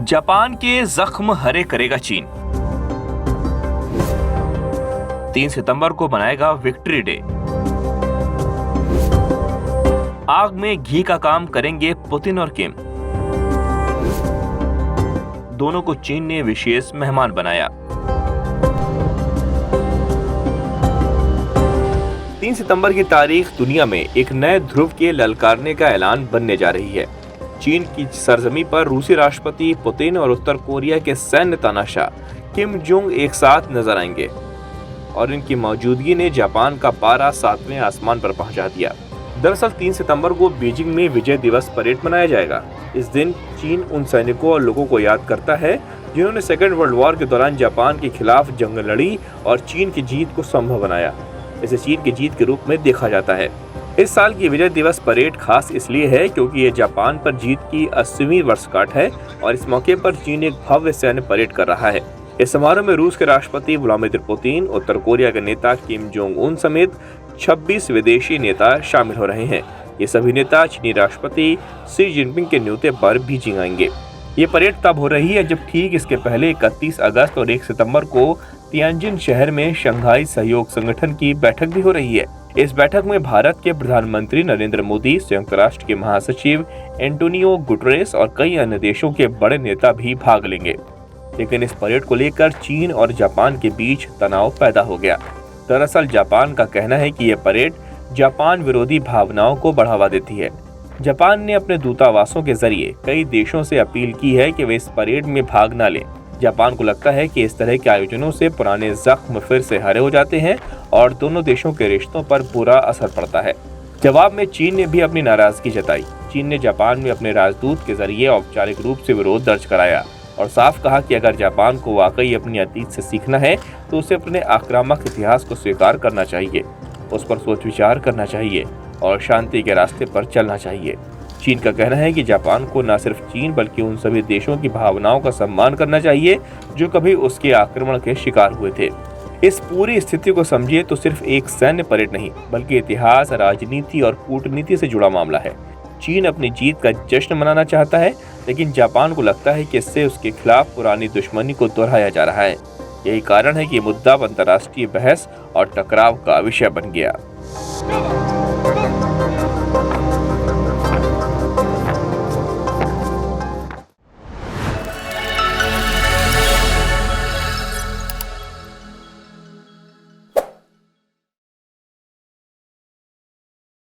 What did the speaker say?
Japan के जख्म हरे करेगा चीन। 3 सितंबर को मनाएगा विक्ट्री डे। आग में घी का काम करेंगे पुतिन और किम। दोनों को चीन ने विशेष मेहमान बनाया। 3 सितंबर की तारीख दुनिया में एक नए ध्रुव के ललकारने का ऐलान बनने जा रही है। चीन की सरजमी पर रूसी राष्ट्रपति पुतिन और उत्तर कोरिया के सैन्य तानाशाह किम जोंग एक साथ नजर आएंगे और इनकी मौजूदगी ने जापान का पारा 7वें आसमान पर पहुंचा दिया। दरअसल 3 सितंबर को बीजिंग में विजय दिवस परेड मनाया जाएगा। इस दिन चीन उन सैनिकों और लोगों को याद करता है जिन्होंने सेकेंड वर्ल्ड वॉर के दौरान जापान के खिलाफ जंग लड़ी और चीन की जीत को संभव बनाया। इसे चीन की जीत के रूप में देखा जाता है। इस साल की विजय दिवस परेड खास इसलिए है क्योंकि ये जापान पर जीत की 80वीं वर्षगांठ है और इस मौके पर चीन एक भव्य सैन्य परेड कर रहा है। इस समारोह में रूस के राष्ट्रपति व्लादिमीर पुतिन, उत्तर कोरिया के नेता किम जोंग उन समेत 26 विदेशी नेता शामिल हो रहे हैं। ये सभी नेता चीनी राष्ट्रपति शी जिनपिंग के न्योते पर बीजिंग आएंगे। ये परेड तब हो रही है जब ठीक इसके पहले 31 अगस्त और 1 सितंबर को तियानजिन शहर में शंघाई सहयोग संगठन की बैठक भी हो रही है। इस बैठक में भारत के प्रधानमंत्री नरेंद्र मोदी, संयुक्त राष्ट्र के महासचिव एंटोनियो गुटेरेस और कई अन्य देशों के बड़े नेता भी भाग लेंगे। लेकिन इस परेड को लेकर चीन और जापान के बीच तनाव पैदा हो गया। दरअसल जापान का कहना है कि यह परेड जापान विरोधी भावनाओं को बढ़ावा देती है। जापान ने अपने दूतावासों के जरिए कई देशों से अपील की है कि वे इस परेड में भाग न लें। जापान को लगता है कि इस तरह के आयोजनों से पुराने जख्म फिर से हरे हो जाते हैं और दोनों देशों के रिश्तों पर बुरा असर पड़ता है। जवाब में चीन ने भी अपनी नाराजगी जताई। चीन ने जापान में अपने राजदूत के जरिए औपचारिक रूप से विरोध दर्ज कराया और साफ कहा कि अगर जापान को वाकई अपनी अतीत से सीखना है तो उसे अपने आक्रामक इतिहास को स्वीकार करना चाहिए, उस पर सोच विचार करना चाहिए और शांति के रास्ते पर चलना चाहिए। चीन का कहना है कि जापान को न सिर्फ चीन बल्कि उन सभी देशों की भावनाओं का सम्मान करना चाहिए जो कभी उसके आक्रमण के शिकार हुए थे। इस पूरी स्थिति को समझिए तो सिर्फ एक सैन्य परेड नहीं बल्कि इतिहास, राजनीति और कूटनीति से जुड़ा मामला है। चीन अपनी जीत का जश्न मनाना चाहता है, लेकिन जापान को लगता है कि इससे उसके खिलाफ पुरानी दुश्मनी को दोहराया जा रहा है। यही कारण है कि मुद्दा अंतर्राष्ट्रीय बहस और टकराव का विषय बन गया।